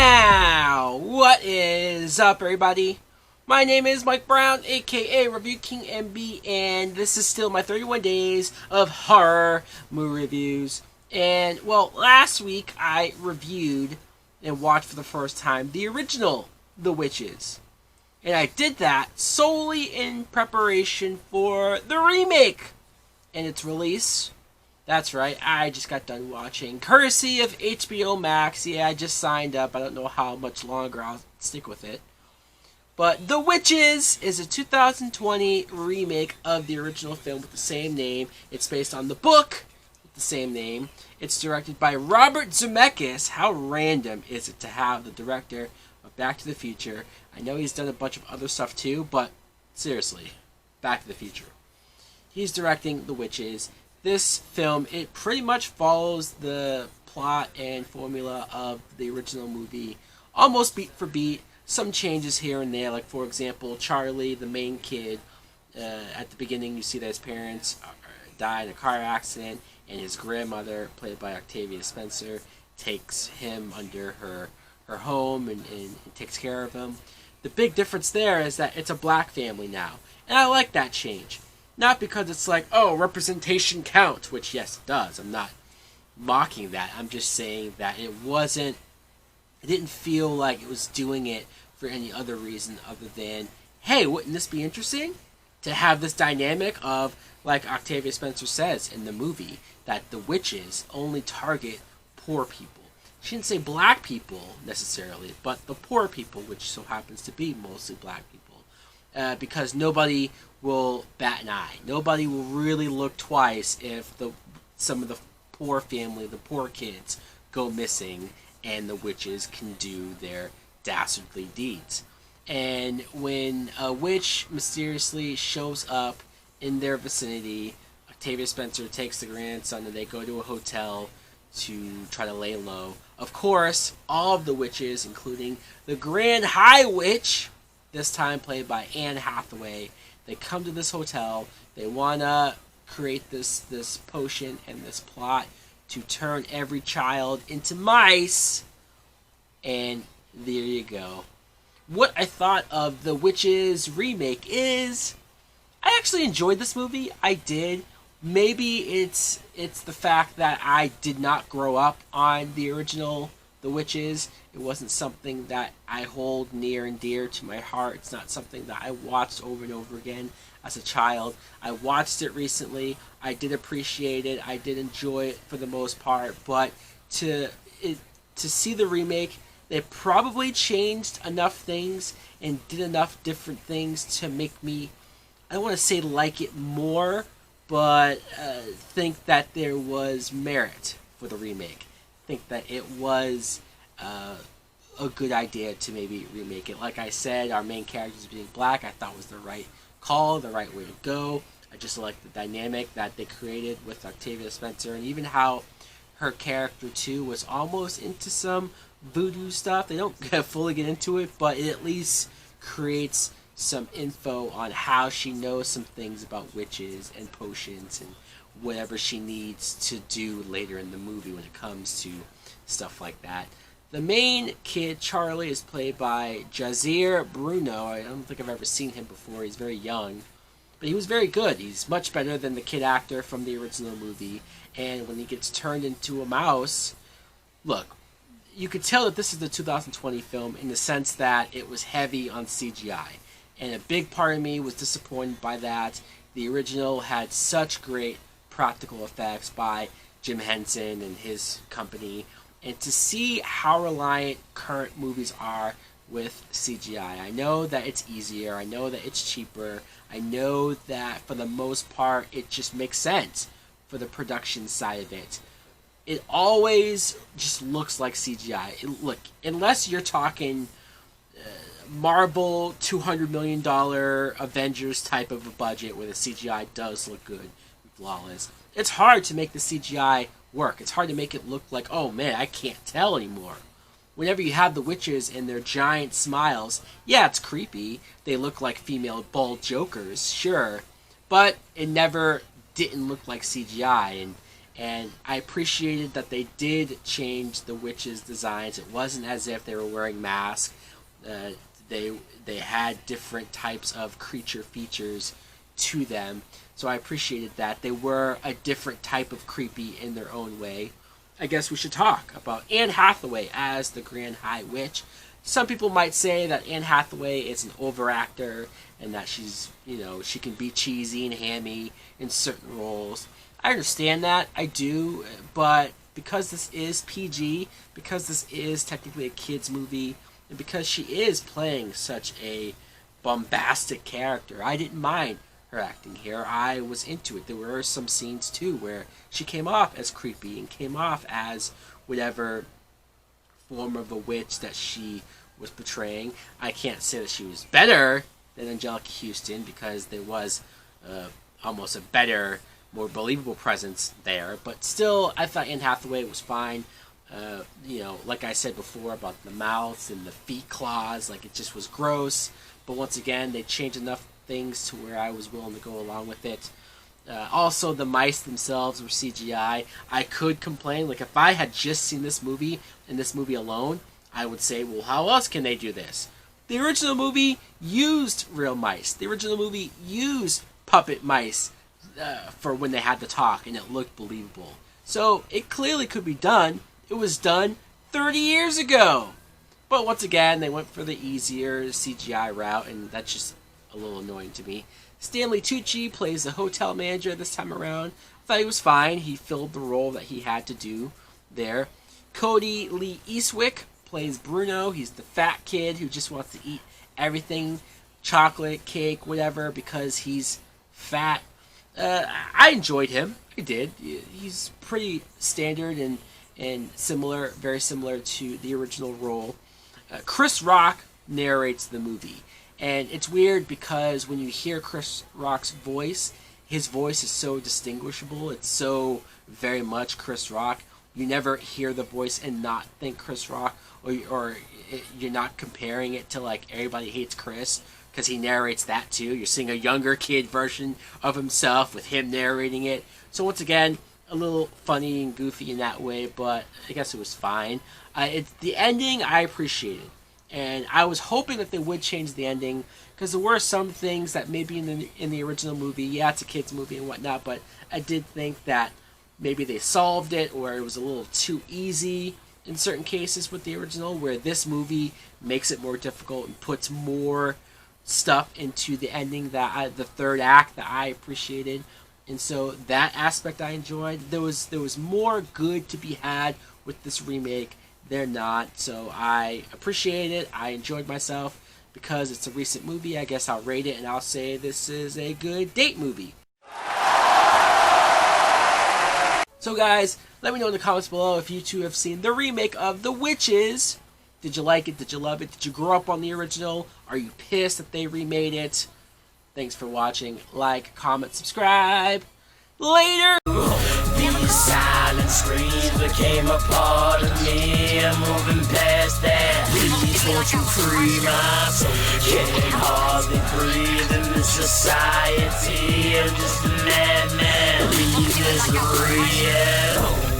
Now, what is up, everybody? My name is Mike Brown, aka Review King MB, and this is still my 31 days of horror movie reviews. And, well, last week I reviewed and watched for the first time the original The Witches. And I did that solely in preparation for the remake and its release. That's right, I just got done watching, courtesy of HBO Max. Yeah, I just signed up. I don't know how much longer I'll stick with it. But The Witches is a 2020 remake of the original film with the same name. It's based on the book with the same name. It's directed by Robert Zemeckis. How random is it to have the director of Back to the Future? I know he's done a bunch of other stuff too, but seriously, Back to the Future. He's directing The Witches. This film, it pretty much follows the plot and formula of the original movie, almost beat for beat. Some changes here and there, like for example, Charlie, the main kid, at the beginning you see that his parents died in a car accident, and his grandmother, played by Octavia Spencer, takes him under her home and takes care of him. The big difference there is that it's a black family now, and I like that change. Not because it's like, oh, representation counts, which yes, it does. I'm not mocking that. I'm just saying that it didn't feel like it was doing it for any other reason other than, hey, wouldn't this be interesting? To have this dynamic of, like Octavia Spencer says in the movie, that the witches only target poor people. She didn't say black people necessarily, but the poor people, which so happens to be mostly black people. Because nobody will bat an eye. Nobody will really look twice if some of the poor family, the poor kids, go missing and the witches can do their dastardly deeds. And when a witch mysteriously shows up in their vicinity, Octavia Spencer takes the grandson and they go to a hotel to try to lay low. Of course, all of the witches, including the Grand High Witch, this time played by Anne Hathaway, they come to this hotel. They want to create this potion and this plot to turn every child into mice. And there you go. What I thought of The Witches remake is, I actually enjoyed this movie. I did. Maybe it's the fact that I did not grow up on the original The Witches. It wasn't something that I hold near and dear to my heart. It's not something that I watched over and over again as a child. I watched it recently. I did appreciate it. I did enjoy it for the most part. But to see the remake, they probably changed enough things and did enough different things to make me, I don't want to say like it more, but think that there was merit for the remake. Think that it was a good idea to maybe remake it. Like I said, our main characters being black, I thought was the right call, the right way to go. I just like the dynamic that they created with Octavia Spencer, and even how her character too was almost into some voodoo stuff. They don't fully get into it, but it at least creates some info on how she knows some things about witches and potions and whatever she needs to do later in the movie when it comes to stuff like that. The main kid, Charlie, is played by Jazier Bruno. I don't think I've ever seen him before. He's very young, but he was very good. He's much better than the kid actor from the original movie. And when he gets turned into a mouse, look, you could tell that this is the 2020 film in the sense that it was heavy on CGI. And a big part of me was disappointed by that. The original had such great practical effects by Jim Henson and his company. And to see how reliant current movies are with CGI. I know that it's easier. I know that it's cheaper. I know that for the most part it just makes sense for the production side of it. It always just looks like CGI. Look, unless you're talking Marvel $200 million Avengers type of a budget where the CGI does look good and flawless, it's hard to make the CGI work. It's hard to make it look like, oh man, I can't tell anymore. Whenever you have the witches and their giant smiles, yeah, it's creepy. They look like female bald jokers, sure, but it never didn't look like CGI, and And I appreciated that they did change the witches' designs. It wasn't as if they were wearing masks. They had different types of creature features to them. So I appreciated that. They were a different type of creepy in their own way. I guess we should talk about Anne Hathaway as the Grand High Witch. Some people might say that Anne Hathaway is an overactor and that she's, she can be cheesy and hammy in certain roles. I understand that, I do, but because this is PG, because this is technically a kid's movie, and because she is playing such a bombastic character, I didn't mind her acting here. I was into it. There were some scenes too where she came off as creepy and came off as whatever form of a witch that she was portraying. I can't say that she was better than Anjelica Huston because there was almost a better, more believable presence there, but still I thought Anne Hathaway was fine. Like I said before about the mouths and the feet claws, like it just was gross, but once again they changed enough things to where I was willing to go along with it. Also, the mice themselves were CGI. I could complain, like if I had just seen this movie and this movie alone, I would say, well, how else can they do this? The original movie used real mice. The original movie used puppet mice for when they had to talk, and it looked believable. So it clearly could be done. It was done 30 years ago. But once again, they went for the easier CGI route, and that's just a little annoying to me. Stanley Tucci plays the hotel manager this time around. I thought he was fine. He filled the role that he had to do there. Cody Lee Eastwick plays Bruno. He's the fat kid who just wants to eat everything, chocolate, cake, whatever, because he's fat. I enjoyed him. I did. He's pretty standard and similar, very similar to the original role. Chris Rock narrates the movie. And it's weird because when you hear Chris Rock's voice, his voice is so distinguishable. It's so very much Chris Rock. You never hear the voice and not think Chris Rock, or you're not comparing it to like Everybody Hates Chris because he narrates that too. You're seeing a younger kid version of himself with him narrating it. So once again, a little funny and goofy in that way, but I guess it was fine. The ending I appreciated. And I was hoping that they would change the ending because there were some things that maybe in the original movie, yeah, it's a kids movie and whatnot, but I did think that maybe they solved it or it was a little too easy in certain cases with the original, where this movie makes it more difficult and puts more stuff into the ending the third act that I appreciated. And so that aspect I enjoyed. There was more good to be had with this remake. They're not, so I appreciate it. I enjoyed myself because it's a recent movie. I guess I'll rate it and I'll say this is a good date movie. So guys, let me know in the comments below if you two have seen the remake of The Witches. Did you like it? Did you love it? Did you grow up on the original? Are you pissed that they remade it? Thanks for watching. Like, comment, subscribe. Later! These silent screams became a part of me. I'm moving past that. Please won't you free my soul? Can't hardly breathe in this society. I'm just a madman. Please, Miss Maria.